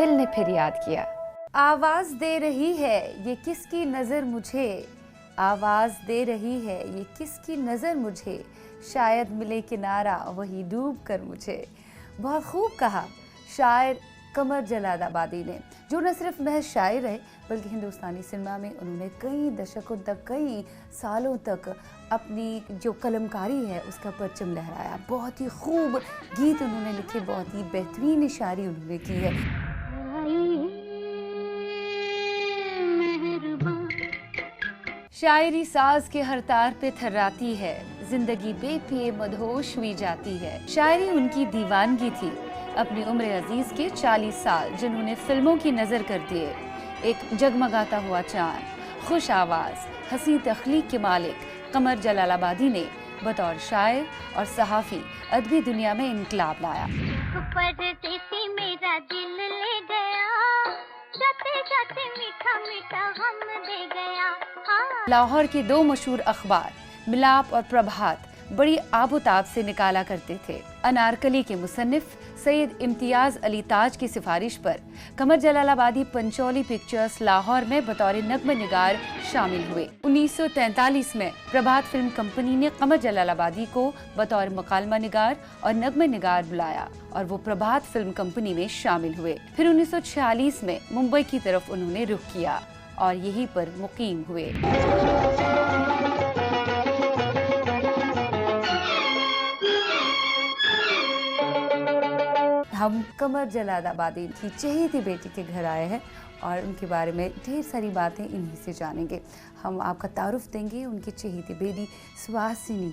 दिल ने फिर याद किया। आवाज दे रही है ये किसकी नजर मुझे, आवाज दे रही है ये किसकी नजर मुझे, शायद मिले किनारा वही डूब कर मुझे। बहुत खूब कहा शायर कमर जलालाबादी ने, जो न सिर्फ महज शायर रहे बल्कि हिंदुस्तानी सिनेमा में उन्होंने कई दशकों तक, कई सालों तक अपनी जो कलमकारी है उसका परचम लहराया। बहुत ही खूब गीत उन्होंने लिखे, बहुत ही बेहतरीन शायरी उन्होंने की है। शायरी साज के हर तार पे थर्राती है, जिंदगी बेपिए मदहोश हुई जाती है। शायरी उनकी दीवानगी थी। अपनी उम्र अजीज के 40 साल जिन्होंने फिल्मों की नजर कर दिए, एक जगमगाता हुआ चांद, खुश आवाज, हसी तख्लीक के मालिक कमर जलालाबादी ने बतौर शायर और सहाफ़ी अदबी दुनिया में इनकलाब लाया। मेरा दिल ले गया, जाते जाते मीठा मीठा गम दे गया। लाहौर के दो मशहूर अखबार मिलाप और प्रभात बड़ी आबोताब से निकाला करते थे। अनारकली के मुसन्निफ सैयद इम्तियाज अली ताज की सिफारिश पर कमर जलालाबादी पंचौली पिक्चर्स लाहौर में बतौर नगमे निगार शामिल हुए। 1943 में प्रभात फिल्म कंपनी ने कमर जलालाबादी को बतौर मकालमा निगार और नगमे निगार बुलाया और वो प्रभात फिल्म कंपनी में शामिल हुए। फिर 1946 में मुंबई की तरफ उन्होंने रुख किया और यहीं पर मुकीम हुए। हम कमर जलालाबादी की चहेती बेटी के घर आए हैं और उनके बारे में ढेर सारी बातें इन्हीं से जानेंगे। हम आपका तारुफ देंगे उनकी चहेती बेटी सुहासिनी।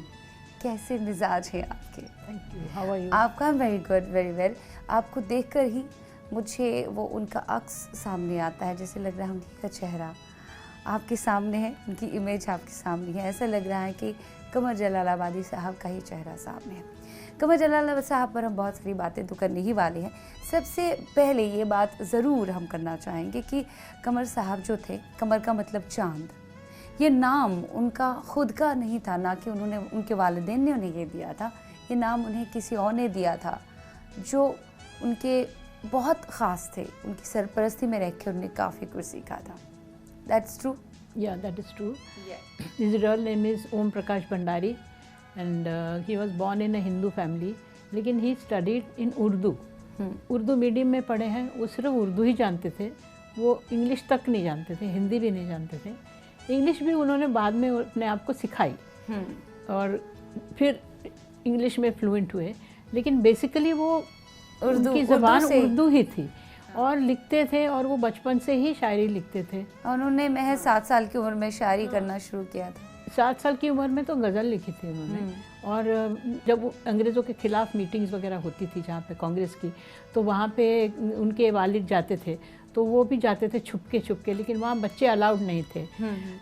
कैसे मिजाज है आपके? Thank you. How are you? आपका वेरी गुड, वेरी वेल। आपको देखकर ही मुझे वो उनका अक्स सामने आता है, जैसे लग रहा है उनकी का चेहरा आपके सामने है, उनकी इमेज आपके सामने है। ऐसा लग रहा है कि कमर जलालाबादी साहब का ही चेहरा सामने है। कमर जलालाबादी साहब पर हम बहुत सारी बातें तो करने ही वाले हैं। सबसे पहले ये बात ज़रूर हम करना चाहेंगे कि कमर साहब जो थे, कमर का मतलब चांद, ये नाम उनका खुद का नहीं था, ना कि उन्होंने, उनके वालिदैन ने उन्हें ये दिया था। ये नाम उन्हें किसी और ने दिया था जो उनके बहुत ख़ास थे। उनकी सरपरस्ती में रह कर उन्होंने काफ़ी कुछ सीखा था। That's true? Yeah, that is true. Yeah. His real name is Om Prakash Bhandari and he was born in a Hindu family. लेकिन he studied in Urdu. Urdu medium में पढ़े हैं। वो सिर्फ उर्दू ही जानते थे, वो इंग्लिश तक नहीं जानते थे, हिंदी भी नहीं जानते थे। इंग्लिश भी उन्होंने बाद में अपने आप को सिखाई और फिर इंग्लिश में फ्लुएंट हुए। लेकिन बेसिकली वो उनकी ज़बान उर्दू ही थी और लिखते थे और वो बचपन से ही शायरी लिखते थे। उन्होंने महज 7 साल की उम्र में शायरी करना शुरू किया था। 7 साल की उम्र में तो गज़ल लिखी थी उन्होंने। और जब अंग्रेज़ों के ख़िलाफ़ मीटिंग्स वगैरह होती थी जहाँ पे कांग्रेस की, तो वहाँ पे उनके वालिद जाते थे, तो वो भी जाते थे छुपके, लेकिन वहाँ बच्चे अलाउड नहीं थे।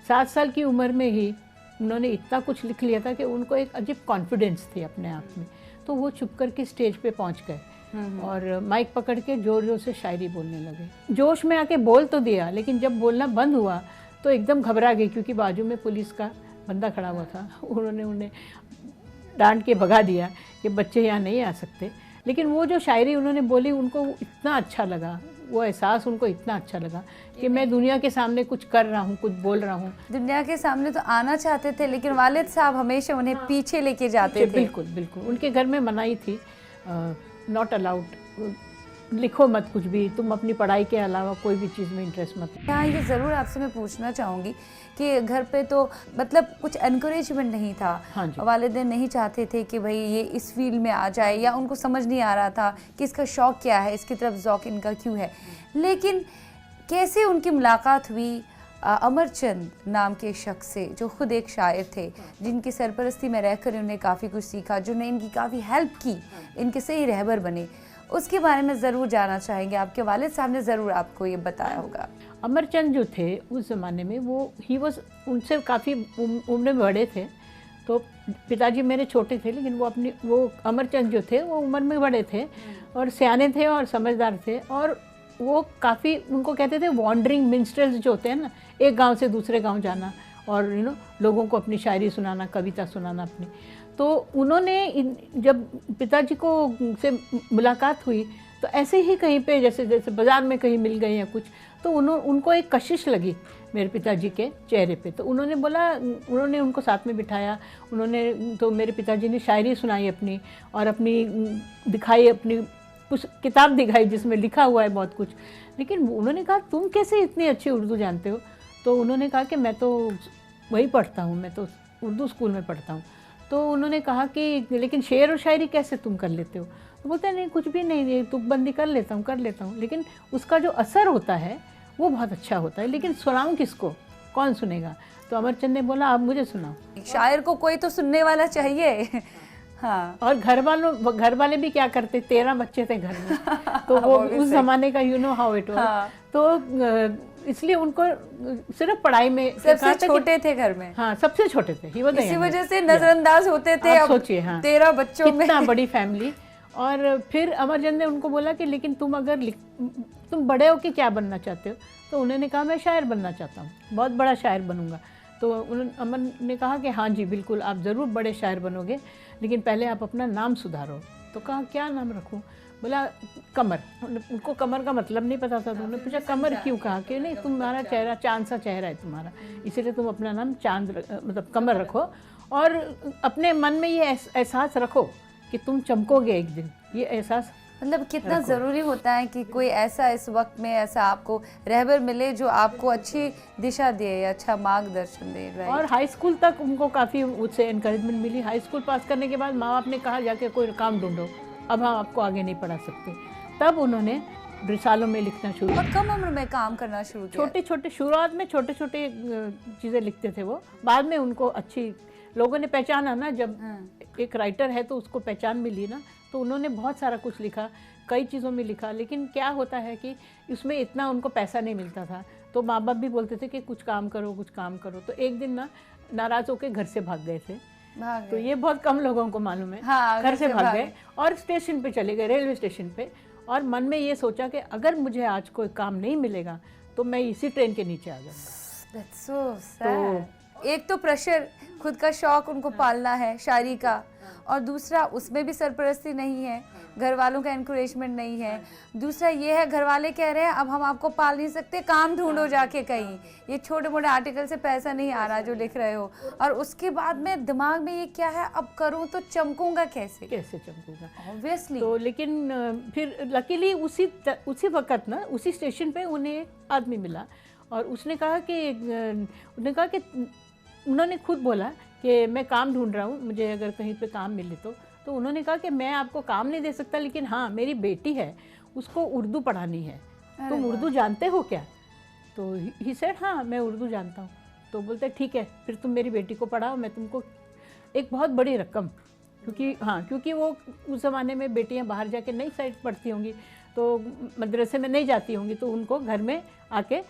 7 साल की उम्र में ही उन्होंने इतना कुछ लिख लिया था कि उनको एक अजीब कॉन्फिडेंस थी अपने आप में, तो वो छुप कर के स्टेज पे पहुँच गए और माइक पकड़ के जोर जोर से शायरी बोलने लगे। जोश में आके बोल तो दिया, लेकिन जब बोलना बंद हुआ तो एकदम घबरा गई, क्योंकि बाजू में पुलिस का बंदा खड़ा हुआ था। उन्होंने उन्हें डांट के भगा दिया कि बच्चे यहाँ नहीं आ सकते। लेकिन वो जो शायरी उन्होंने बोली उनको इतना अच्छा लगा, वो एहसास उनको इतना अच्छा लगा कि मैं दुनिया के सामने कुछ कर रहा हूँ, कुछ बोल रहा हूँ। दुनिया के सामने तो आना चाहते थे, लेकिन वालिद साहब हमेशा उन्हें पीछे लेके जाते थे। बिल्कुल बिल्कुल, उनके घर में मनाही थी, नॉट अलाउड, लिखो मत कुछ भी, तुम अपनी पढ़ाई के अलावा कोई भी चीज़ में इंटरेस्ट मत। हाँ, ये ज़रूर आपसे मैं पूछना चाहूँगी कि घर पे तो मतलब कुछ एनकरेजमेंट नहीं था। हाँ जी। वालिदैन नहीं चाहते थे कि भाई ये इस फील्ड में आ जाए, या उनको समझ नहीं आ रहा था कि इसका शौक़ क्या है, इसकी तरफ ज़ौक़ इनका क्यों है। लेकिन कैसे उनकी मुलाकात हुई अमरचंद नाम के शख्स से, जो खुद एक शायर थे, जिनकी सरपरस्ती में रहकर उन्हें काफ़ी कुछ सीखा, जिन्होंने इनकी काफ़ी हेल्प की, इनके सही रहबर बने। उसके बारे में ज़रूर जानना चाहेंगे। आपके वालिद साहब ने ज़रूर आपको ये बताया होगा। अमरचंद जो थे उस ज़माने में, वो ही वॉज, उनसे काफ़ी उम्र में बड़े थे। तो पिताजी मेरे छोटे थे, लेकिन वो अमरचंद जो थे वो उम्र में बड़े थे और सियाने थे और समझदार थे। और वो काफ़ी, उनको कहते थे वॉन्डरिंग मिन्स्ट्रेल्स जो होते हैं ना, एक गांव से दूसरे गांव जाना और लोगों को अपनी शायरी सुनाना, कविता सुनाना अपनी। तो उन्होंने जब पिताजी को से मुलाकात हुई तो ऐसे ही कहीं पे जैसे जैसे बाज़ार में कहीं मिल गए या कुछ, तो उनको एक कशिश लगी मेरे पिताजी के चेहरे पे। तो उन्होंने बोला, उन्होंने उनको साथ में बिठाया, उन्होंने तो मेरे पिताजी ने शायरी सुनाई अपनी, और अपनी दिखाई, अपनी कुछ किताब दिखाई जिसमें लिखा हुआ है बहुत कुछ। लेकिन उन्होंने कहा तुम कैसे इतनी अच्छी उर्दू जानते हो? तो उन्होंने कहा कि मैं तो वही पढ़ता हूँ, मैं तो उर्दू स्कूल में पढ़ता हूँ। तो उन्होंने कहा कि लेकिन शेर और शायरी कैसे तुम कर लेते हो? तो बोलते हैं नहीं कुछ भी नहीं, तुकबंदी कर लेता हूँ, लेकिन उसका जो असर होता है वो बहुत अच्छा होता है। लेकिन सुनाऊँ किसको, कौन सुनेगा? तो अमरचंद ने बोला आप मुझे सुनाओ। शायर को कोई तो सुनने वाला चाहिए। हाँ। और घर वाले भी क्या करते, 13 बच्चे थे घर में, तो वो उस जमाने का, you know how it was. तो इसलिए उनको सिर्फ पढ़ाई में, सबसे छोटे थे घर में। हाँ, सबसे छोटे थे, इसी वजह से नजरअंदाज होते थे। अब सोचिए, हाँ, 13 बच्चों में कितना बड़ी फैमिली। और फिर अमरचंद ने उनको बोला कि लेकिन तुम बड़े होके क्या बनना चाहते हो? तो उन्होंने कहा मैं शायर बनना चाहता हूँ, बहुत बड़ा शायर बनूंगा। तो अमर ने कहा कि हाँ जी बिल्कुल, आप ज़रूर बड़े शायर बनोगे, लेकिन पहले आप अपना नाम सुधारो। तो कहा क्या नाम रखूँ? बोला कमर। उनको कमर का मतलब नहीं पता था, तो उन्होंने पूछा कमर क्यों? कहा कि नहीं, तुम्हारा चेहरा चांद सा चेहरा है तुम्हारा, इसीलिए तुम अपना नाम मतलब कमर रखो, और अपने मन में ये एहसास रखो कि तुम चमकोगे एक दिन। ये एहसास मतलब कितना ज़रूरी होता है कि कोई ऐसा इस वक्त में ऐसा आपको रहबर मिले जो आपको अच्छी दिशा दे, अच्छा मार्गदर्शन दे। राइट। और हाई स्कूल तक उनको काफ़ी उससे एनकरेजमेंट मिली। हाई स्कूल पास करने के बाद माँ बाप ने कहा जाके कोई काम ढूंढो, अब हम आपको आगे नहीं पढ़ा सकते। तब उन्होंने रिसालों में लिखना शुरू किया। और कम उम्र में काम करना शुरू किया। छोटे छोटे, शुरुआत में छोटे छोटे चीज़ें लिखते थे वो, बाद में उनको अच्छी लोगों ने पहचाना ना, जब एक राइटर है तो उसको पहचान मिली ना, तो उन्होंने बहुत सारा कुछ लिखा, कई चीज़ों में लिखा। लेकिन क्या होता है कि उसमें इतना उनको पैसा नहीं मिलता था, तो माँ बाप भी बोलते थे कि कुछ काम करो, कुछ काम करो। तो एक दिन ना नाराज़ होकर घर से भाग गए थे। तो ये बहुत कम लोगों को मालूम है। हाँ, घर से भाग गए और स्टेशन पे चले गए, रेलवे स्टेशन पे, और मन में ये सोचा कि अगर मुझे आज कोई काम नहीं मिलेगा तो मैं इसी ट्रेन के नीचे आ जाऊँगा। That's so sad। एक तो प्रेशर, खुद का शौक उनको पालना है शायरी का, और दूसरा उसमें भी सरपरस्ती नहीं है, घर वालों का एनकरेजमेंट नहीं है। दूसरा ये है घर वाले कह रहे हैं अब हम आपको पाल नहीं सकते, काम ढूंढो जाके कहीं, ये छोटे मोटे आर्टिकल से पैसा नहीं आ रहा जो लिख रहे हो। और उसके बाद में दिमाग में ये क्या है, अब करूँ तो चमकूंगा कैसे? कैसे चमकूंगा, ऑब्वियसली। तो लेकिन फिर लकीली उसी वक्त ना, उसी स्टेशन पे उन्हें एक आदमी मिला, और उसने कहा कि उन्होंने खुद बोला कि मैं काम ढूंढ रहा हूँ, मुझे अगर कहीं पे काम मिले तो उन्होंने कहा कि मैं आपको काम नहीं दे सकता, लेकिन हाँ मेरी बेटी है, उसको उर्दू पढ़ानी है, तुम उर्दू जानते हो क्या? तो ही सेड हाँ मैं उर्दू जानता हूँ। तो बोलते ठीक है, फिर तुम मेरी बेटी को पढ़ाओ, मैं तुमको एक बहुत बड़ी रकम, क्योंकि वो उस ज़माने में बेटियाँ बाहर जाके नहीं साइड पढ़ती होंगी, तो मदरसे में नहीं जाती होंगी, तो उनको घर में आके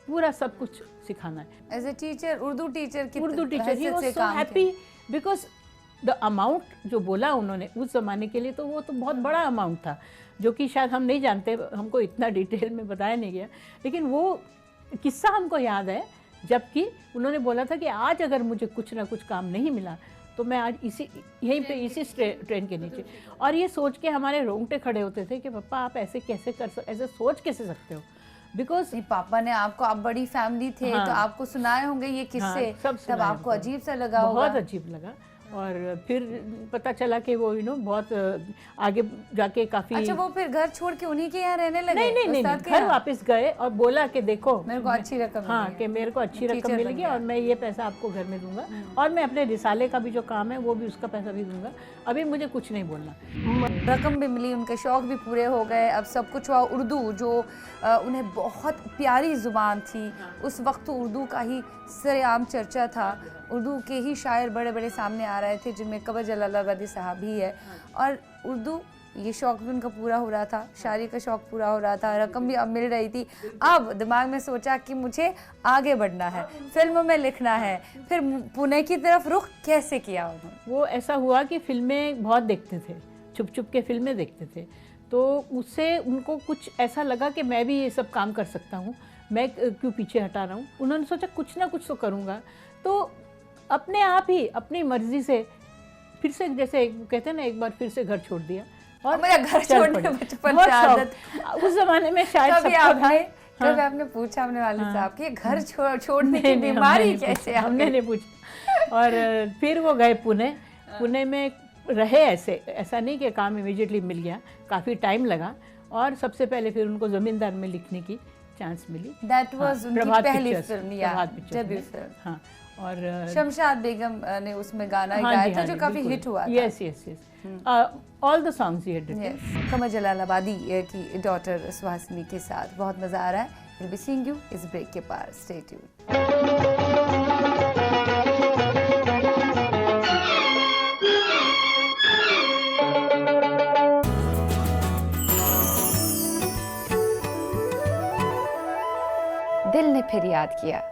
पूरा सब कुछ सिखाना है। As a teacher, Urdu teacher he was so happy, because the amount जो बोला उन्होंने उस ज़माने के लिए, तो वो तो बहुत बड़ा अमाउंट था, जो कि शायद हम नहीं जानते, हमको इतना डिटेल में बताया नहीं गया। लेकिन वो किस्सा हमको याद है, जबकि उन्होंने बोला था कि आज अगर मुझे कुछ ना कुछ काम नहीं मिला तो मैं आज यहीं पे इसी ट्रेन के नीचे। और ये सोच के हमारे रोंगटे खड़े होते थे कि पापा आप ऐसे कैसे ऐसे सोच कैसे सकते हो, बिकॉज पापा ने आपको, आप बड़ी फैमिली थे, तो आपको सुनाए होंगे ये किस्से, तब आपको अजीब सा लगा होगा। बहुत अजीब लगा। और फिर पता चला कि वो बहुत आगे जाके काफी। अच्छा, वो फिर घर छोड़ के उन्हीं के यहाँ रहने लगे? नहीं, घर वापस गए और बोला कि देखो मेरे को अच्छी रकम, हाँ कि मेरे को अच्छी रकम मिलेगी और मैं ये पैसा आपको घर में दूंगा, और मैं अपने रिसाले का भी जो काम है वो भी, उसका पैसा भी दूंगा, अभी मुझे कुछ नहीं बोलना। रकम भी मिली, उनके शौक भी पूरे हो गए, अब सब कुछ हुआ। उर्दू जो उन्हें बहुत प्यारी ज़ुबान थी, उस वक्त तो उर्दू का ही सरेआम चर्चा था, उर्दू के ही शायर बड़े बड़े सामने आ रहे थे, जिनमें कबर जलालाबादी साहब भी है। और उर्दू, ये शौक़ भी उनका पूरा हो रहा था, शायरी का शौक़ पूरा हो रहा था, रकम भी अब मिल रही थी। अब दिमाग में सोचा कि मुझे आगे बढ़ना है, फिल्मों में लिखना है। फिर पुणे की तरफ रुख कैसे किया उन्होंने? वो ऐसा हुआ कि फिल्में बहुत देखते थे, छुप छुप के फिल्में देखते थे, तो उससे उनको कुछ ऐसा लगा कि मैं भी ये सब काम कर सकता हूँ, मैं क्यों पीछे हटा रहा हूँ। उन्होंने सोचा कुछ ना कुछ तो करूँगा, तो अपने आप ही अपनी मर्ज़ी से फिर से, जैसे कहते हैं ना, एक बार फिर से घर छोड़ दिया और मेरा घर चल छोड़ने पड़े। बचपन बहुत से आदत। शौक। उस जमाने में शायद कभी सबको था। आपने हाँ। कभी आपने पूछा अपने वालिद हाँ। साहब कि घर छोड़ने की नहीं, नहीं, हमने बीमारी नहीं कैसे पूछा, आ हमने गई? नहीं पूछा। और फिर वो गए पुणे। पुणे में रहे, ऐसा नहीं कि काम इमीडिएटली मिल गया, काफ़ी टाइम लगा। और सबसे पहले फिर उनको ज़मींदार में लिखने की चांस मिली। That was उनकी प्रभात पहली पिक्चर्स, फिल्म, या प्रभात पिक्चर्स डेब्यू में। फिल्म। हाँ, और शमशाद बेगम ने उसमें गाना हाँ गाया जी, था हाँ जो जी, काफी बिल्कुल। हिट हुआ था। Yes yes yes, all the songs he had written. Yes, Qamar Jalalabadi की डॉटर सुहासिनी के साथ बहुत मजा आ रहा है। विल बी सीइंग यू इस ब्रेक के पार, स्टे ट्यून्ड। दिल ने फिर याद किया।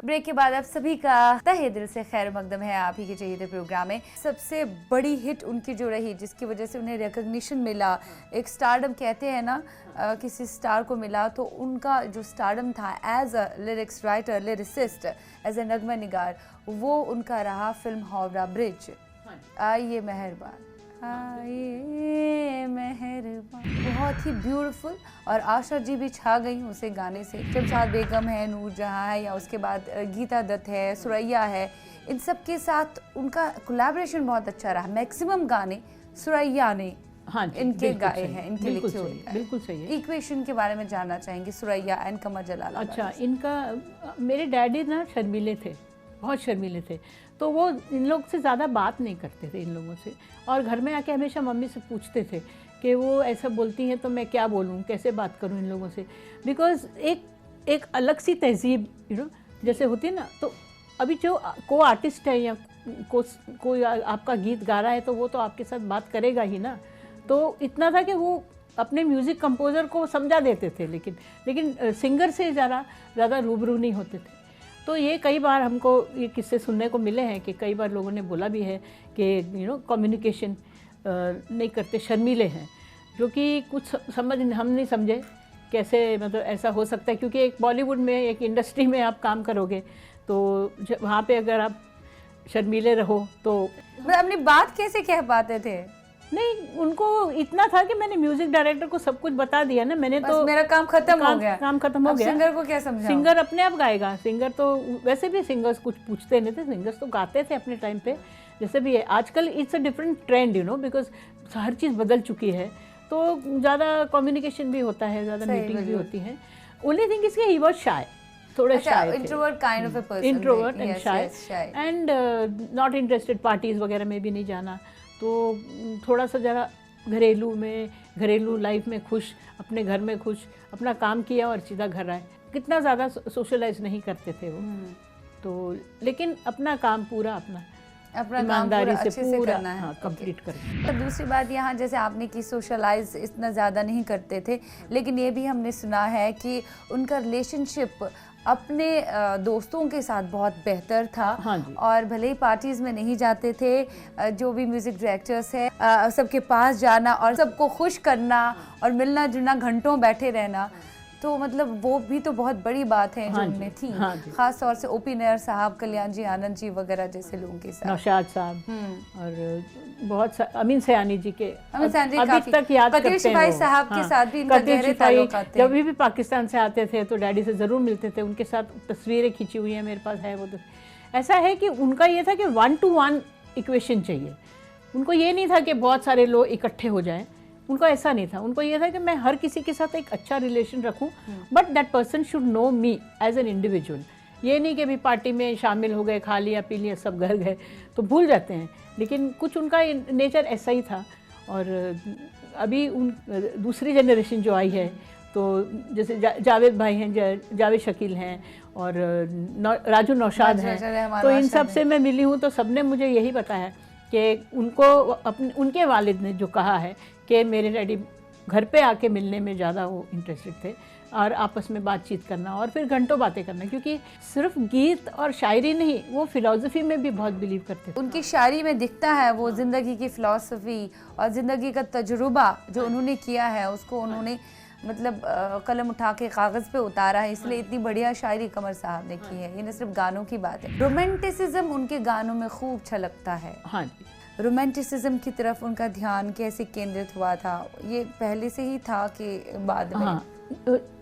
ब्रेक के बाद आप सभी का तहे दिल से खैर मकदम है आप ही के चाहिए थे प्रोग्राम में। सबसे बड़ी हिट उनकी जो रही, जिसकी वजह से उन्हें रिकॉग्निशन मिला, एक स्टारडम कहते हैं ना, किसी स्टार को मिला, तो उनका जो स्टारडम था as a lyrics writer, lyricist, as a नगमा निगार, वो उनका रहा फिल्म हावड़ा ब्रिज। आइए मेहरबान, आइए मेहरबान, बहुत ही ब्यूटीफुल। और आशा जी भी छा गई उसे गाने से। शमशाद बेगम है, नूर जहाँ है, या उसके बाद गीता दत्त है, सुरैया है, इन सब के साथ उनका कोलैबोरेशन बहुत अच्छा रहा। मैक्सिमम गाने सुरैया ने हाँ जी, इनके बिल्कुल गाए सही, हैं, इनके बिल्कुल लिखे हुए सही, गाए। बिल्कुल सही है। इक्वेशन के बारे में जानना चाहेंगे, सुरैया एंड कमर जलालाबादी। अच्छा, इनका मेरे डैडी ना शर्मीले थे, बहुत शर्मीले थे, तो वो इन लोग से ज़्यादा बात नहीं करते थे, इन लोगों से। और घर में आके हमेशा मम्मी से पूछते थे कि वो ऐसा बोलती हैं तो मैं क्या बोलूँ, कैसे बात करूँ इन लोगों से। बिकॉज एक अलग सी तहजीब जैसे होती है ना, तो अभी जो को आर्टिस्ट है या कोई आपका गीत गा रहा है तो वो तो आपके साथ बात करेगा ही ना। तो इतना था कि वो अपने म्यूज़िक कंपोज़र को समझा देते थे, लेकिन सिंगर से ज़्यादा रूबरू नहीं होते थे। तो ये कई बार हमको ये किस्से सुनने को मिले हैं कि कई बार लोगों ने बोला भी है कि कम्युनिकेशन नहीं करते, शर्मीले हैं, जो कि कुछ हम नहीं समझे कैसे, मतलब ऐसा हो सकता है। क्योंकि एक बॉलीवुड में, एक इंडस्ट्री में आप काम करोगे तो वहाँ पे अगर आप शर्मीले रहो तो मतलब अपनी बात कैसे कह पाते थे? नहीं, उनको इतना था कि मैंने म्यूजिक डायरेक्टर को सब कुछ बता दिया ना, मैंने तो मेरा काम खत्म हो गया। काम खत्म हो गया। सिंगर को क्या समझाऊं? सिंगर अपने आप गाएगा। सिंगर तो वैसे भी सिंगर्स कुछ पूछते नहीं थे, सिंगर्स तो गाते थे अपने टाइम पे, जैसे भी है। आजकल it's a different trend because हर चीज़ बदल चुकी है, तो ज़्यादा कम्युनिकेशन भी होता है, ज़्यादा मीटिंग भी होती है। Only thing is he was shy, थोड़े शाय थे, introvert kind of a person, introvert and shy, and not interested parties वगैरह में भी नहीं जाना। तो थोड़ा सा ज़रा घरेलू लाइफ में खुश, अपने घर में खुश, अपना काम किया और सीधा घर आए। कितना ज़्यादा सोशलाइज नहीं करते थे वो। तो लेकिन अपना काम पूरा अपना ईमानदारी से पूरा कंप्लीट करना। तो दूसरी बात यहाँ, जैसे आपने कि सोशलाइज इतना ज़्यादा नहीं करते थे, लेकिन ये भी हमने सुना है कि उनका रिलेशनशिप अपने दोस्तों के साथ बहुत बेहतर था। हाँ, और भले ही पार्टीज में नहीं जाते थे, जो भी म्यूजिक डायरेक्टर्स है सबके पास जाना और सबको खुश करना और मिलना जुलना, घंटों बैठे रहना, तो मतलब वो भी तो बहुत बड़ी बात है जो उनमें थी। खास तौर से ओपी नैयर साहब, कल्याण जी आनंद जी वगैरह जैसे लोगों के साथ, नौशाद साहब और बहुत अमीन सयानी जी के अभी तक याद करते हैं। भाई साहब के साथ भी इनका गहरे ताल्लुकात थे। जब भी पाकिस्तान से आते थे तो डैडी से ज़रूर मिलते थे, उनके साथ तस्वीरें खींची हुई हैं मेरे पास है वो। तो ऐसा है कि उनका ये था कि 1-to-1 इक्वेशन चाहिए। उनको ये नहीं था कि बहुत सारे लोग इकट्ठे हो जाएं, उनको ऐसा नहीं था। उनको ये था कि मैं हर किसी के साथ एक अच्छा रिलेशन रखूं, but that person should know me as an individual. ये नहीं कि भी पार्टी में शामिल हो गए, खा लिया पी लिया, सब घर गए, तो भूल जाते हैं। लेकिन कुछ उनका नेचर ऐसा ही था। और अभी दूसरी जनरेशन जो आई है, तो जैसे जावेद भाई हैं, जावेद शकील हैं और राजू नौशाद हैं, तो इन सब से मैं मिली हूँ, तो सबने मुझे यही बताया कि उनके वालिद ने जो कहा है कि मेरे डैडी घर पे आके मिलने में ज़्यादा वो इंटरेस्टेड थे और आपस में बातचीत करना और फिर घंटों बातें करना, क्योंकि सिर्फ गीत और शायरी नहीं, वो फिलॉसफी में भी बहुत बिलीव करते थे। उनकी शायरी में दिखता है वो ज़िंदगी की फ़िलॉसफी और ज़िंदगी का तजुर्बा जो उन्होंने किया है, उसको उन्होंने मतलब कलम उठा के कागज़ पे उतारा है, इसलिए इतनी बढ़िया शायरी कमर साहब ने की है। ये न सिर्फ गानों की बात है, रोमांटिसिज्म उनके गानों में खूब छलकता है। हाँ जी, रोमांटिसिज्म की तरफ उनका ध्यान कैसे केंद्रित हुआ था, ये पहले से ही था कि बाद में? हाँ,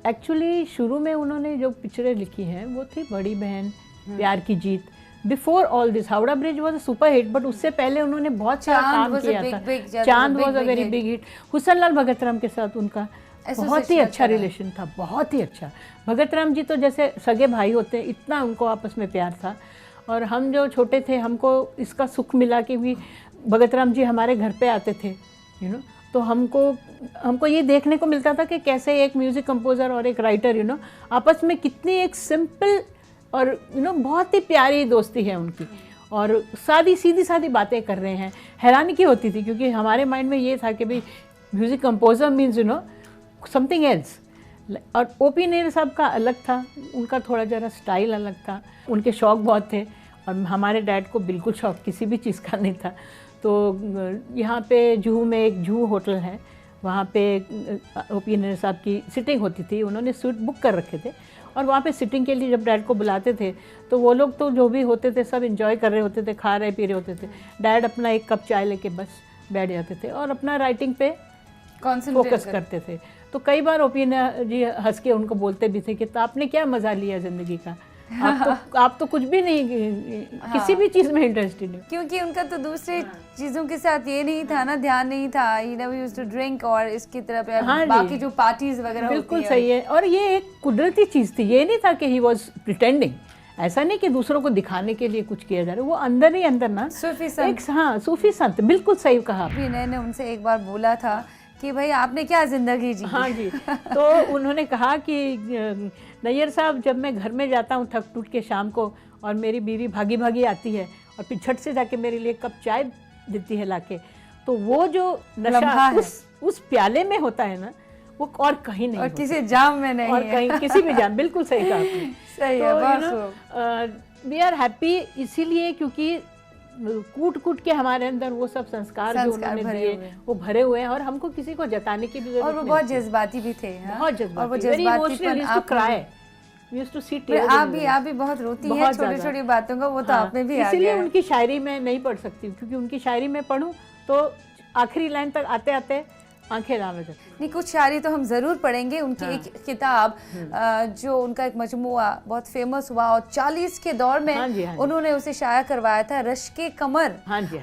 एक्चुअली शुरू में उन्होंने जो पिक्चरें लिखी हैं वो थी बड़ी बहन, प्यार की जीत। Before all this Howrah bridge was a super hit, but उससे पहले उन्होंने बहुत सारा काम किया था। Chand was a very big hit. Husan Lal Bhagat Ram के साथ उनका बहुत ही अच्छा रिलेशन था, बहुत ही अच्छा। भगत राम जी तो जैसे सगे भाई होते हैं, इतना उनको आपस में प्यार था। और हम जो छोटे थे, हमको इसका सुख मिला कि भी भगत राम जी हमारे घर पे आते थे, तो हमको ये देखने को मिलता था कि कैसे एक म्यूज़िक कंपोज़र और एक राइटर आपस में कितनी एक सिंपल और बहुत ही प्यारी दोस्ती है उनकी, और सीधी सादी बातें कर रहे हैं। हैरानी की होती थी, क्योंकि हमारे माइंड में ये था कि भाई music composer means something else. और O.P. नेर साहब का अलग था, उनका थोड़ा ज़रा स्टाइल अलग था, उनके शौक़ बहुत थे, और हमारे डैड को बिल्कुल शौक़ किसी भी चीज़ का नहीं था। तो यहाँ पे जुहू में एक जुहू होटल है, वहाँ पे O.P. नेर साहब की सिटिंग होती थी। उन्होंने सूट बुक कर रखे थे, और वहाँ पे सिटिंग के लिए जब डैड को बुलाते थे तो वो लोग तो जो भी होते थे सब एंजॉय कर रहे होते थे, खा रहे पी रहे होते थे। डैड अपना एक कप चाय लेके बस बैठ जाते थे और अपना राइटिंग पे फोकस करते थे। तो कई बार O.P. जी हंस के उनको बोलते भी थे कि तो आपने क्या मज़ा लिया ज़िंदगी का, आप तो कुछ भी नहीं, किसी भी चीज़ में इंटरेस्टेड नहीं। क्योंकि उनका तो दूसरे चीज़ों के साथ ये नहीं था ना, ध्यान नहीं था। यूज्ड टू ड्रिंक और इसकी तरफ बाकी जो पार्टीज वगैरह बिल्कुल सही है। और ये एक कुदरती चीज़ थी, ये नहीं था कि ही वॉज प्रिटेंडिंग। ऐसा नहीं कि दूसरों को दिखाने के लिए कुछ किया जा रहा है, वो अंदर ही अंदर ना सूफी संत। हाँ, सूफी संत, बिल्कुल सही कहा। मैंने उनसे एक बार बोला था कि भाई आपने क्या ज़िंदगी जी। हाँ जी। तो उन्होंने कहा कि नैयर साहब, जब मैं घर में जाता हूँ थक टूट के शाम को, और मेरी बीवी भागी भागी आती है और फिर झट से जाके मेरे लिए कप चाय देती है लाके, तो वो जो नशा उस प्याले में होता है ना, वो और कहीं नहीं, और किसी जाम में नहीं, और कहीं किसी भी जाम। बिल्कुल सही कहा आपने। सही है। वी आर हैप्पी इसीलिए क्योंकि कूट कूट के हमारे अंदर वो सब संस्कार जो उन्होंने दिए वो भरे हुए हैं, और हमको किसी को जताने की भी जरूरत नहीं। और वो बहुत जज्बाती भी थे। बहुत जज्बाती, और वो जज्बाती आप भी बहुत रोती हैं छोटी छोटी बातों का, वो तो आप में भी आ गया है। इसीलिए उनकी शायरी में नहीं पढ़ सकती, क्योंकि उनकी शायरी में पढ़ूं तो आखिरी लाइन तक आते आते आंखें लाल हो जाती। नहीं, कुछ शायरी तो हम ज़रूर पढ़ेंगे। उनकी एक किताब जो उनका एक मजमुआ बहुत फेमस हुआ, और 40 के दौर में उन्होंने उसे शाया करवाया था, रश्के कमर।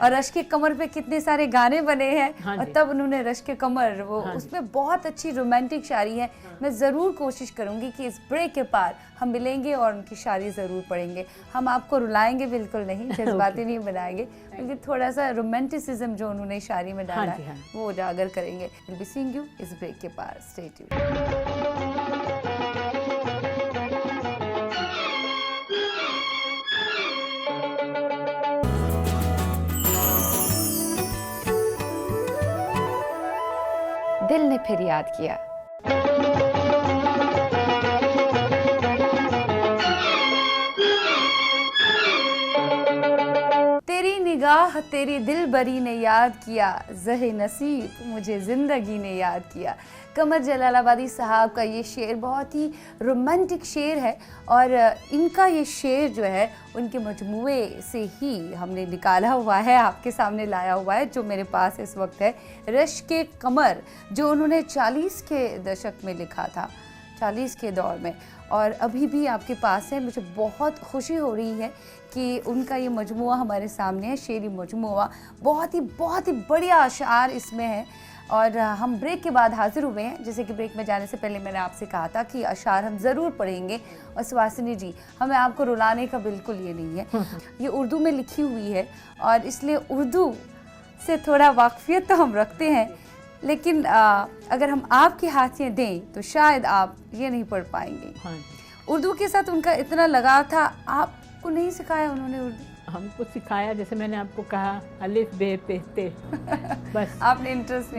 और रश्के कमर पे कितने सारे गाने बने हैं, और तब उन्होंने रश्के कमर, वो उसमें बहुत अच्छी रोमांटिक शायरी है। मैं ज़रूर कोशिश करूँगी कि इस ब्रेक के पार हम मिलेंगे और उनकी शायरी ज़रूर पढ़ेंगे। हम आपको रुलाएंगे बिल्कुल नहीं, जज्बाती नहीं बनाएंगे, बल्कि थोड़ा सा रोमांटिसिज्म जो उन्होंने शायरी में डाला है वो उजागर करेंगे। विल बी सीइंग यू इस ब्रेक के पार। Stay tuned. दिल ने फिर याद किया। तेरी निगाह तेरी दिल बरी ने याद किया, ज़हे नसीब मुझे ज़िंदगी ने याद किया। कमर जलालाबादी साहब का ये शेर बहुत ही रोमांटिक शेर है, और इनका ये शेर जो है उनके मजमुए से ही हमने निकाला हुआ है, आपके सामने लाया हुआ है, जो मेरे पास इस वक्त है। रश्के कमर, जो उन्होंने 40 के दशक में लिखा था, 40 के दौर में, और अभी भी आपके पास है। मुझे बहुत खुशी हो रही है कि उनका ये मजमुआ हमारे सामने है, शेरी मजमुआ। बहुत ही बढ़िया अशार इसमें है। और हम ब्रेक के बाद हाजिर हुए हैं। जैसे कि ब्रेक में जाने से पहले मैंने आपसे कहा था कि अशार हम ज़रूर पढ़ेंगे। और सुहासिनी जी, हमें आपको रुलाने का बिल्कुल ये नहीं है। ये उर्दू में लिखी हुई है, और इसलिए उर्दू से थोड़ा वाकफियत तो हम रखते हैं, लेकिन अगर हम आपके हाथ में दें तो शायद आप ये नहीं पढ़ पाएंगे। उर्दू के साथ उनका इतना लगाव था, आपको नहीं सिखाया उन्होंने उर्दू? हमको सिखाया, जैसे मैंने आपको कहा, अलिफ बे पे ते, बस। आपने इंटरेस्ट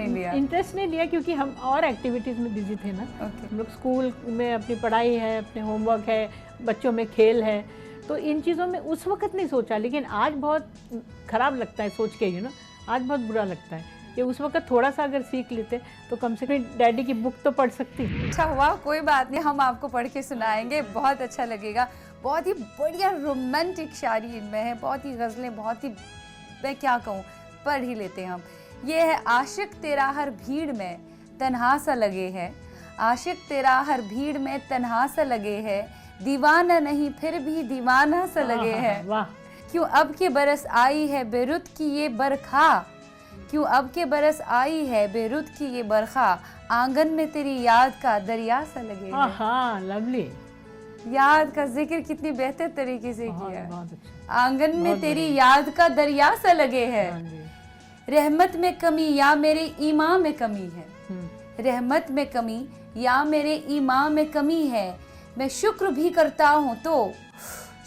नहीं लिया? क्योंकि हम और एक्टिविटीज़ में बिजी थे ना। हम लोग स्कूल में अपनी पढ़ाई है, अपने होमवर्क है, बच्चों में खेल है, तो इन चीज़ों में उस वक्त नहीं सोचा। लेकिन आज बहुत ख़राब लगता है सोच के, आज बहुत बुरा लगता है ये उस वक्त थोड़ा सा अगर सीख लेते तो कम से कम डैडी की बुक तो पढ़ सकती। अच्छा हुआ, कोई बात नहीं, हम आपको पढ़ के सुनाएंगे, बहुत अच्छा लगेगा। बहुत ही बढ़िया रोमांटिक शायरी इनमें है, बहुत ही गज़लें, बहुत ही, मैं क्या कहूँ, पढ़ ही लेते हैं हम। ये है आशिक तेरा हर भीड़ में तन्हा सा लगे है, आशिक तेरा हर भीड़ में तन्हा सा लगे है, दीवाना नहीं फिर भी दीवाना सा लगे है। वाह। क्यों अब के बरस आई है बेरुत की ये बरखा, क्यों अब के बरस आई है बेरुत की ये बरखा, आंगन में तेरी याद का दरिया सा लगे है। हाँ, लवली। याद का जिक्र कितनी बेहतर तरीके से बहुत, किया। बहुत अच्छा। आंगन में बहुत तेरी याद का दरिया सा लगे है, हाँ जी। रहमत में कमी या मेरे ईमान में कमी है, हम्म। रहमत में कमी या मेरे ईमान में कमी है, मैं शुक्र भी करता हूँ तो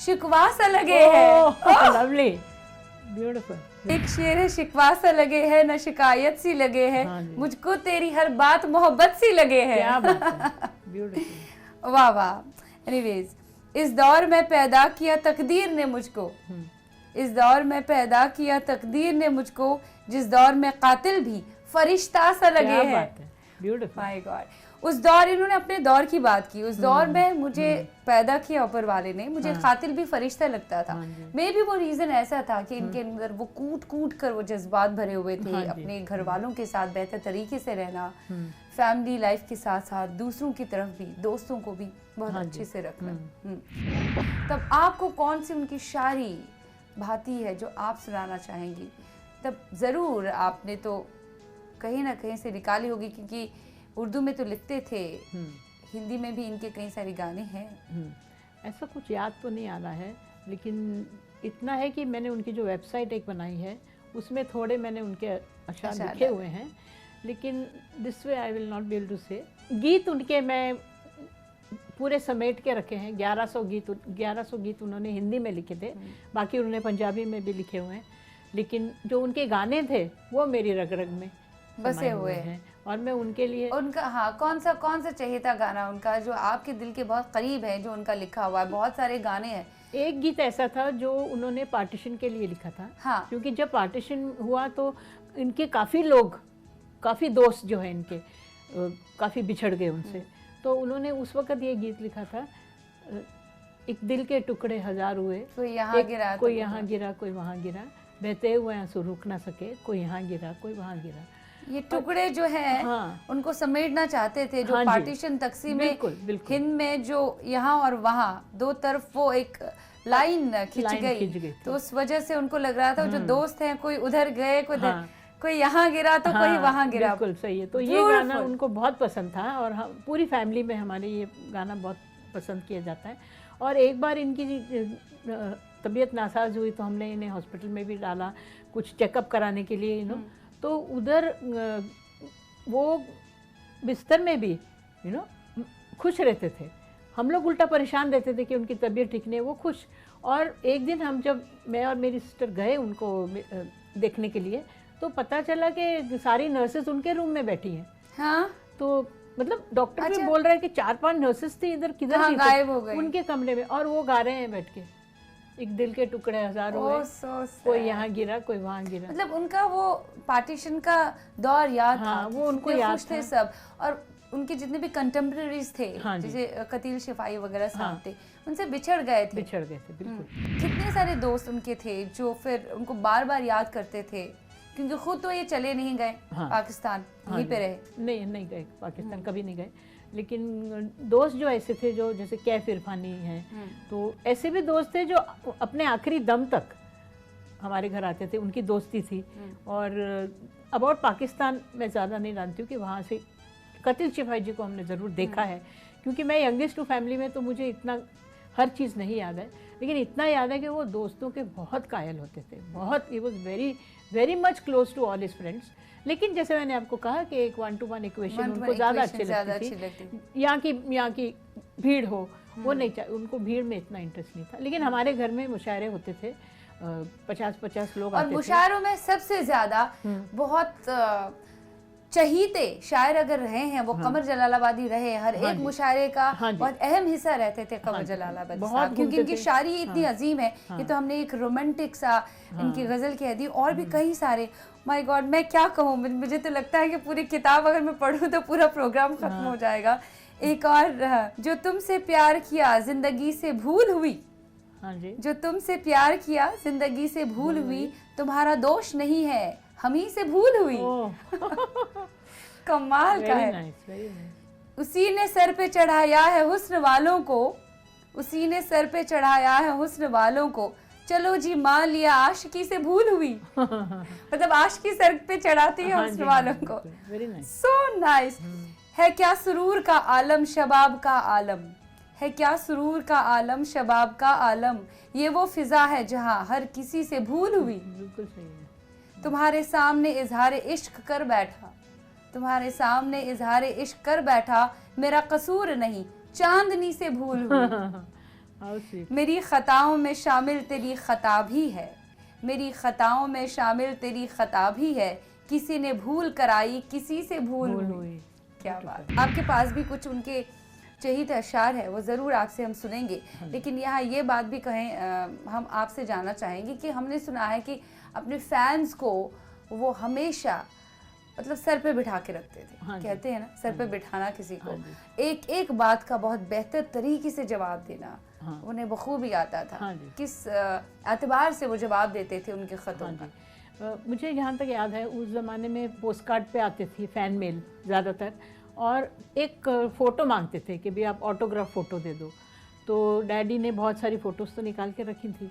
शिकवा सा लगे है। Lovely, beautiful. एक शेर है, शिकवा सा लगे है न शिकायत सी लगे है, हाँ जी। मुझको तेरी हर बात मोहब्बत सी लगे है। क्या बात है, ब्यूटीफुल। वाह वाह। एनीवेज, इस दौर में पैदा किया तकदीर ने मुझको, इस दौर में पैदा किया तकदीर ने मुझको, जिस दौर में कातिल भी फरिश्ता सा लगे क्या है। बात है, ब्यूटीफुल। My God. उस दौर, इन्होंने अपने दौर की बात की, उस दौर में मुझे पैदा किया ऊपर वाले ने, मुझे कातिल भी फरिश्ता लगता था। मे भी वो रीजन ऐसा था कि इनके अंदर वो कूट कूट कर वो जज्बात भरे हुए थे, अपने घर वालों के साथ बेहतर तरीके से रहना, फैमिली लाइफ के साथ साथ दूसरों की तरफ भी, दोस्तों को भी बहुत अच्छे से रखना। तब आपको कौन सी उनकी शायरी भाती है जो आप सुनाना चाहेंगी? तब ज़रूर आपने तो कहीं ना कहीं से निकाली होगी, क्योंकि उर्दू में तो लिखते थे, हिंदी में भी इनके कई सारे गाने हैं। ऐसा कुछ याद तो नहीं आ रहा है, लेकिन इतना है कि मैंने उनकी जो वेबसाइट एक बनाई है उसमें थोड़े मैंने उनके अशार लिखे हुए हैं, लेकिन this way I will not be able to say. गीत उनके मैं पूरे समेट के रखे हैं, 1100 गीत उन्होंने हिंदी में लिखे थे, बाकी उन्होंने पंजाबी में भी लिखे हुए हैं, लेकिन जो उनके गाने थे वो मेरी रग रग में बसे हुए हैं और मैं उनके लिए उनका, हाँ, कौन सा चाहिए था गाना उनका जो आपके दिल के बहुत करीब है, जो उनका लिखा हुआ है? बहुत सारे गाने हैं। एक गीत ऐसा था जो उन्होंने पार्टीशन के लिए लिखा था। हाँ। क्योंकि जब पार्टीशन हुआ तो इनके काफ़ी लोग, काफ़ी दोस्त जो है इनके काफ़ी बिछड़ गए उनसे, तो उन्होंने उस वक़्त ये गीत लिखा था, एक दिल के टुकड़े हजार हुए, कोई यहाँ गिरा, कोई यहाँ गिरा, कोई वहाँ गिरा, बहते हुए आंसू रुक ना सके, कोई यहाँ गिरा, कोई वहाँ गिरा। ये टुकड़े जो हैं, हाँ, उनको समेटना चाहते थे, जो हाँ पार्टीशन तकसीम में बिल्कुल। हिंद में जो यहाँ और वहाँ दो तरफ वो एक लाइन खिंच गई, तो उस वजह से उनको लग रहा था जो दोस्त हैं, कोई उधर गए, कोई यहाँ गिरा तो कोई वहाँ गिरा। बिल्कुल सही है। तो ये गाना उनको बहुत पसंद था और हम पूरी फैमिली में हमारे ये गाना बहुत पसंद किया जाता है। और एक बार इनकी तबीयत नासाज हुई तो हमने इन्हें हॉस्पिटल में भी डाला कुछ चेकअप कराने के लिए, तो उधर वो बिस्तर में भी खुश रहते थे, हम लोग उल्टा परेशान रहते थे कि उनकी तबीयत ठीक नहीं है, वो खुश। और एक दिन हम जब मैं और मेरी सिस्टर गए उनको देखने के लिए, तो पता चला कि सारी नर्सेज उनके रूम में बैठी हैं। हाँ? तो मतलब डॉक्टर भी बोल रहे हैं कि 4-5 नर्सेज थी इधर, किधर हाँ, गायब हो गई उनके कमरे में, और वो गा रहे हैं बैठ के, एक दिल के टुकड़े हजार हुए, कोई यहाँ गिरा, कोई वहाँ गिरा। मतलब उनका वो पार्टीशन का दौर याद था, वो उनको याद था सब। और उनके जितने भी कंटेम्प्रेरीज थे, जैसे कतील शिफाई वगैरह साहब थे, उनसे बिछड़ गए थे, बिल्कुल। कितने सारे दोस्त उनके थे जो फिर उनको बार बार याद करते थे, क्योंकि खुद तो ये चले नहीं गए पाकिस्तान, यहीं पे रहे। नहीं गए पाकिस्तान, कभी नहीं गए, लेकिन दोस्त जो ऐसे थे, जो जैसे कैफ इरफानी हैं, तो ऐसे भी दोस्त थे जो अपने आखिरी दम तक हमारे घर आते थे, उनकी दोस्ती थी। और अबाउट पाकिस्तान मैं ज़्यादा नहीं जानती हूँ कि वहाँ से कतिल शिफाई जी को हमने ज़रूर देखा है, क्योंकि मैं यंगेस्ट टू फैमिली में, तो मुझे इतना हर चीज़ नहीं याद है, लेकिन इतना याद है कि वो दोस्तों के बहुत कायल होते थे, बहुत, he was very much close to all his friends. लेकिन जैसे मैंने आपको कहा कि एक 1-to-1 इक्वेशन उनको ज़्यादा अच्छी लगती थी, यहाँ की भीड़ हो, वो नहीं चाहिए उनको, भीड़ में इतना इंटरेस्ट नहीं था। लेकिन हमारे घर में मुशायरे होते थे, 50-50 लोग आते थे, और मुशायरों में सबसे ज़्यादा बहुत चहीते शायर अगर रहे हैं वो कमर जलालाबादी रहे, हर एक मुशायरे का बहुत अहम हिस्सा रहते थे कमर जलालाबादी साहब, क्योंकि इनकी शायरी इतनी अजीम है। ये तो हमने एक रोमांटिक सा इनकी गजल कह दी, और भी कई सारे, माय गॉड मैं क्या कहूँ, मुझे तो लगता है कि पूरी किताब अगर मैं पढूं तो पूरा प्रोग्राम खत्म हो जाएगा। एक और, जो तुमसे प्यार किया जिंदगी से भूल हुई, जो तुमसे प्यार किया जिंदगी से भूल हुई, तुम्हारा दोष नहीं है हम ही से भूल हुई। कमाल का है। उसी ने सर पे चढ़ाया है हुस्न वालों को, उसी ने सर पे चढ़ाया है हुस्न वालों को, चलो जी मान लिया आशिकी से भूल हुई। मतलब आशिकी सर पे चढ़ाती है हुस्न वालों को। So nice. है क्या सुरूर का आलम शबाब का आलम, है क्या सुरूर का आलम शबाब का आलम, ये वो फिजा है जहां हर किसी से भूल हुई। बिल्कुल सही है। तुम्हारे सामने इजहार इश्क कर बैठा, तुम्हारे सामने इजहार इश्क कर बैठा, मेरा कसूर नहीं चांदनी से भूल हुई। मेरी खताओं में शामिल तेरी खता भी है, मेरी खताओं में शामिल तेरी खता भी है, किसी ने भूल कराई किसी से भूल हुई। क्या बात। आपके पास भी कुछ उनके चहीते अशार है, वो ज़रूर आपसे हम सुनेंगे, लेकिन यहाँ ये बात भी कहें, हम आपसे जानना चाहेंगे कि हमने सुना है कि अपने फैंस को वो हमेशा मतलब सर पे बिठा के रखते थे। कहते हैं ना सर पे बिठाना किसी को, एक एक बात का बहुत बेहतर तरीके से जवाब देना उन्हें बखूबी आता था। किस एतबार से वो जवाब देते थे उनके ख़तों का? मुझे जहाँ तक याद है उस ज़माने में पोस्ट कार्ड पे आते थे फ़ैन मेल ज़्यादातर, और एक फ़ोटो मांगते थे कि भाई आप ऑटोग्राफ फ़ोटो दे दो। तो डैडी ने बहुत सारी फ़ोटोज़ तो निकाल के रखी थी।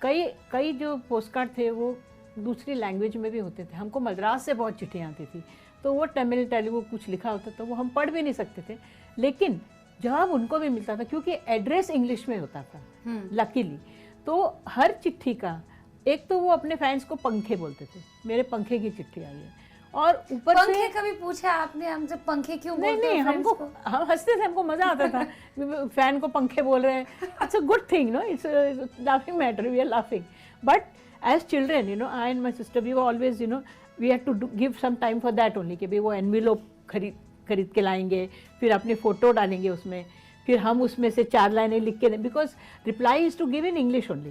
कई जो पोस्ट कार्ड थे वो दूसरी लैंग्वेज में भी होते थे। हमको मद्रास से बहुत चिट्ठियाँ आती थी, तो वो तमिल तेलुगु कुछ लिखा होता था, वो हम पढ़ भी नहीं सकते थे, लेकिन जवाब उनको भी मिलता था क्योंकि एड्रेस इंग्लिश में होता था लकीली। तो हर चिट्ठी का एक तो वो अपने फैंस को पंखे बोलते थे, मेरे पंखे की चिट्ठी आई है, और ऊपर पंखे से कभी पूछा आपने हमसे पंखे क्यों बोलते हैं? हमको हम हंसते थे, हमको मजा आता था फैन को पंखे बोल रहे हैं। It's a good thing, no, it's laughing matter, we are laughing, but as children, you know, I and my sister, we were always, you know, we had to give some time for that only, कि भाई वो envelope खरीद के लाएंगे, फिर अपनी photo डालेंगे उसमें, फिर हम उसमें से 4 लाइनें लिख के दें, because reply is to give in English only,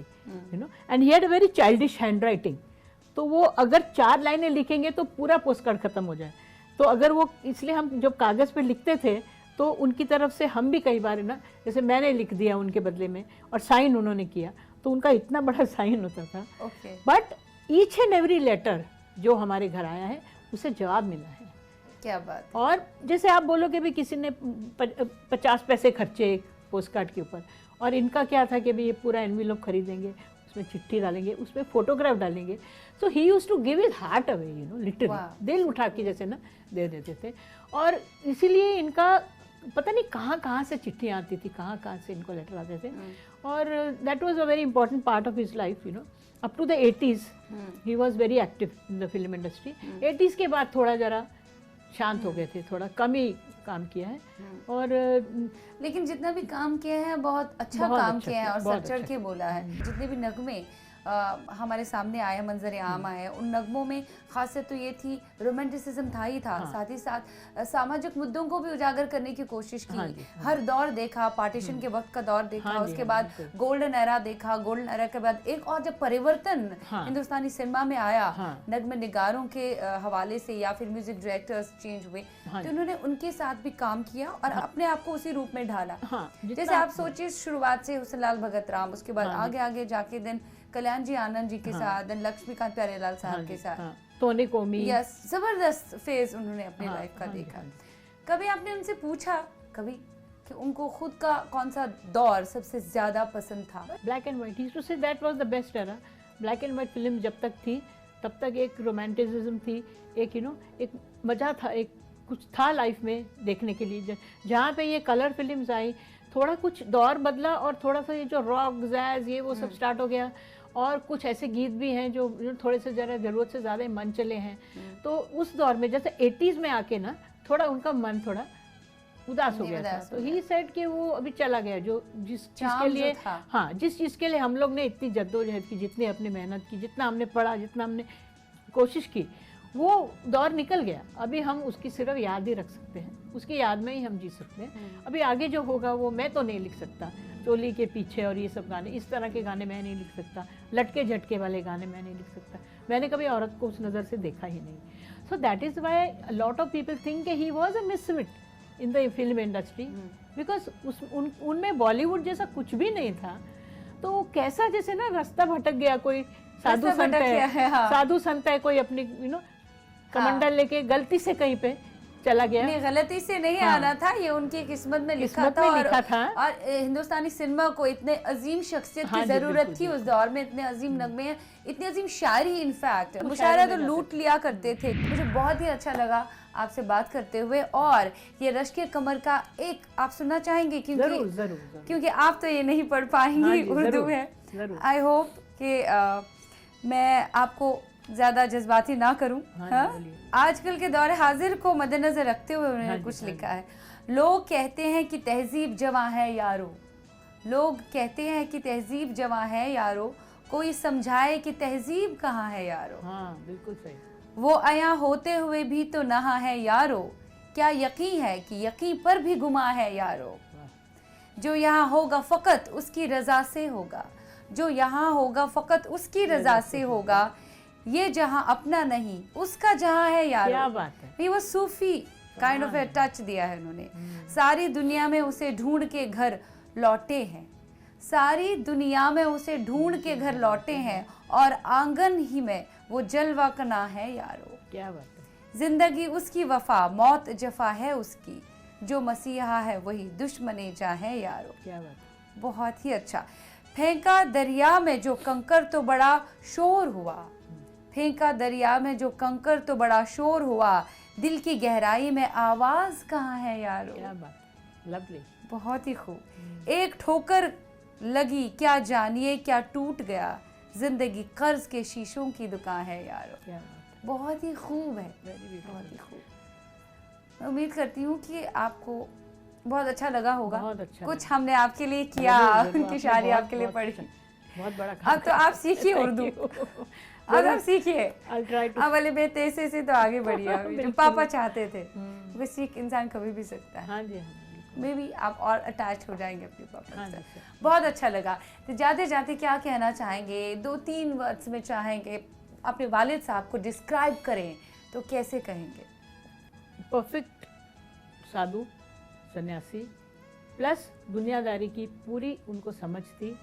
you know, and he had a very childish handwriting. तो वो अगर 4 लाइनें लिखेंगे तो पूरा पोस्ट कार्ड ख़त्म हो जाए। तो अगर वो, इसलिए हम जब कागज़ पे लिखते थे तो उनकी तरफ से हम भी कई बार ना, जैसे मैंने लिख दिया उनके बदले में और साइन उन्होंने किया, तो उनका इतना बड़ा साइन होता था। But each and every letter जो हमारे घर आया है उसे जवाब मिला है। क्या बात। और जैसे आप बोलोगे भी किसी ने 50 पैसे खर्चे पोस्ट कार्ड के ऊपर, और इनका क्या था कि भाई ये पूरा एनवेलप खरीदेंगे, उसमें चिट्ठी डालेंगे, उसमें फोटोग्राफ डालेंगे। So he used to give his heart away, you know, literally दिल उठा के जैसे ना दे देते थे। और इसीलिए इनका पता नहीं कहाँ से चिट्ठियाँ आती थी, कहाँ से इनको लेटर आते थे। और that was a very important part of his life, you know, up to the 80s he was very active in the film industry. 80s के बाद थोड़ा जरा शांत हो गए थे, थोड़ा कम ही काम किया है। और लेकिन जितना भी काम किया है बहुत अच्छा काम किया है, और सच चढ़ के बोला है। जितने भी नगमे हमारे सामने आए, मंजर आम आए, उन नगमों में खासियत तो ये थी, रोमांटिसिज्म था ही था, साथ ही साथ सामाजिक मुद्दों को भी उजागर करने की कोशिश की। हर दौर देखा, पार्टीशन के वक्त का दौर देखा, उसके बाद गोल्डन एरा देखा, गोल्डन एरा के बाद एक और जब परिवर्तन हिंदुस्तानी सिनेमा में आया, नगमे निगारों के हवाले से या फिर म्यूजिक डायरेक्टर्स चेंज हुए, तो उन्होंने उनके साथ भी काम किया और अपने आप को उसी रूप में ढाला। जैसे आप सोचिए, शुरुआत से हुस्न लाल भगत राम, उसके बाद आगे आगे जाके दिन कल्याण जी आनंद जी के साथ, देन लक्ष्मीकांत प्यारेलाल साहब के साथ, टोनी कोमी, यस, जबरदस्त फेज उन्होंने अपनी लाइफ का देखा। कभी आपने उनसे पूछा कभी कि उनको खुद का कौन सा दौर सबसे ज्यादा पसंद था? Black and white, he used to say that was the best era. Black and white film जब तक थी तब तक एक रोमांटिसिज्म थी, एक, यू नो, एक मजा था, एक कुछ था लाइफ में देखने के लिए। जहाँ पे ये कलर फिल्म्स आई, थोड़ा कुछ दौर बदला और थोड़ा सा ये जो रॉक जैज ये वो सब स्टार्ट हो गया, और कुछ ऐसे गीत भी हैं जो थोड़े से ज़रा ज़रूरत से ज़्यादा मन चले हैं। तो उस दौर में जैसे 80s में आके ना थोड़ा उनका मन थोड़ा उदास हो गया था, तो ही सेड कि वो अभी चला गया, जो जिस चीज़ के लिए, हाँ, जिस चीज़ के लिए हम लोग ने इतनी जद्दोजहद की, जितनी अपनी मेहनत की, जितना हमने पढ़ा, जितना हमने कोशिश की, वो दौर निकल गया, अभी हम उसकी सिर्फ याद ही रख सकते हैं, उसकी याद में ही हम जी सकते हैं। अभी आगे जो होगा वो मैं तो नहीं लिख सकता, चोली के पीछे और ये सब गाने, इस तरह के गाने मैं नहीं लिख सकता, लटके झटके वाले गाने मैं नहीं लिख सकता, मैंने कभी औरत को उस नज़र से देखा ही नहीं। So that is why lot of people think he was a misfit in the film industry, because उनमें बॉलीवुड जैसा कुछ भी नहीं था। तो कैसा जैसे ना रास्ता भटक गया, कोई साधु संत है, हाँ। साधु संत है, कोई अपनी कमंडल लेके गलती से कहीं पे चला गया। नहीं, गलती से नहीं हाँ। आना था, ये उनकी किस्मत में लिखा था, और हिंदुस्तानी सिनेमा को इतने अजीम शख्सियत की जरूरत थी उस दौर में, इतने अजीम नगमे, इतनी अजीम शायरी, इनफैक्ट मुशायरा तो लूट लिया करते थे। मुझे बहुत ही अच्छा लगा आपसे बात करते हुए, और ये रश्के कमर का एक आप सुनना चाहेंगे? क्योंकि जरूर, जरूर, जरूर। क्योंकि आप तो ये नहीं पढ़ पाएंगी, उर्दू है। आई होप कि मैं आपको ज्यादा जज्बाती ना करूं। हाँ? आजकल के दौर हाजिर को मद्देनजर रखते हुए उन्होंने कुछ लिखा है। लोग कहते हैं कि तहजीब जवां है यारो, लोग कहते हैं कि तहजीब जवां है यारो, कोई समझाए कि तहजीब कहाँ है यारो। हाँ, बिल्कुल सही। वो आया होते हुए भी तो नहा है यारो, क्या यकीन है कि यकीन पर भी गुमा है यारो। जो यहाँ होगा फकत उसकी रजा से होगा, जो यहाँ होगा फकत उसकी रजा से होगा, ये जहाँ अपना नहीं उसका जहाँ है यारो। क्या बात है। ये वो सूफी काइंड ऑफ ए टच दिया है उन्होंने। सारी दुनिया में उसे ढूंढ के घर लौटे हैं, सारी दुनिया में उसे ढूंढ के घर लौटे हैं, और आंगन ही में वो जलवा कना है यारो। क्या बात है। जिंदगी उसकी वफा, मौत जफा है उसकी, जो मसीहा है वही दुश्मने जा है यारो। क्या बात है। बहुत ही अच्छा। फेंका दरिया में जो कंकर तो बड़ा शोर हुआ, फेंका दरिया में जो कंकर तो बड़ा शोर हुआ, दिल की गहराई में आवाज कहाँ है यारो। क्या बात, लवली। बहुत ही खूब। एक ठोकर लगी क्या जानिए क्या टूट गया, जिंदगी कर्ज के शीशों की दुकान है यारो। क्या बात है। बहुत ही खूब है, बहुत ही खूब। मैं उम्मीद करती हूँ कि आपको बहुत अच्छा लगा होगा। बहुत अच्छा कुछ हमने आपके लिए किया, उनकी शायरी आपके लिए पढ़ी। बहुत बड़ा। अब तो आप सीखिए उर्दू, अब आप सीखिए। अब वाले बेतैसे से तो आगे बढ़िए, जो पापा चाहते थे वो सीख इंसान कभी भी सकता है। हाँ जी, हाँ। मे बी आप और अटैच हो जाएंगे अपने पापा हाँ से। जी, बहुत अच्छा लगा। तो जाते जाते क्या कहना चाहेंगे, 2-3 वर्ड्स में चाहेंगे अपने वालिद साहब को डिस्क्राइब करें तो कैसे कहेंगे? परफेक्ट साधु सन्यासी, प्लस दुनियादारी की पूरी उनको समझ थी,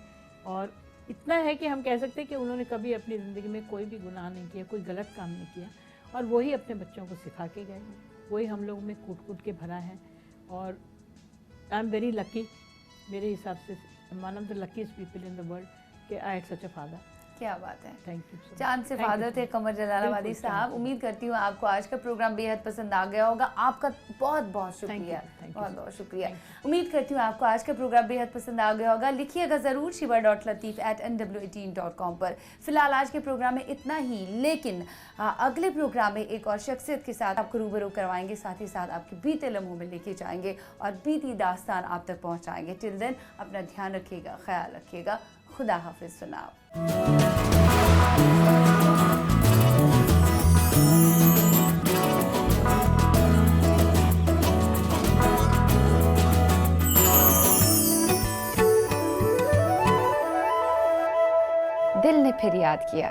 और इतना है कि हम कह सकते हैं कि उन्होंने कभी अपनी ज़िंदगी में कोई भी गुनाह नहीं किया, कोई गलत काम नहीं किया, और वही अपने बच्चों को सिखा के गए, वही हम लोग में कूट कूट के भरा है। और आई एम वेरी लकी, मेरे हिसाब से one of the luckiest people in the world कि I had such a father. क्या बात है। Thank you. चांद से फादर थे कमर जलालाबादी साहब। उम्मीद करती हूँ आपको आज का प्रोग्राम बेहद पसंद आ गया होगा। आपका बहुत बहुत शुक्रिया, बहुत बहुत शुक्रिया। उम्मीद करती हूँ आपको आज का प्रोग्राम बेहद पसंद आ गया होगा। लिखिएगा ज़रूर shiva.lateef@nw18.com पर। फिलहाल आज के प्रोग्राम में इतना ही, लेकिन अगले प्रोग्राम में एक और शख्सियत के साथ आपको रूबरू करवाएंगे, साथ ही साथ आपके बीते लम्हों में लेके जाएंगे और बीती दास्तान आप तक पहुँचाएंगे। टिल देन अपना ध्यान रखिएगा, ख्याल रखिएगा। खुदा हाफिज। सुनाओ। दिल ने फिर याद किया।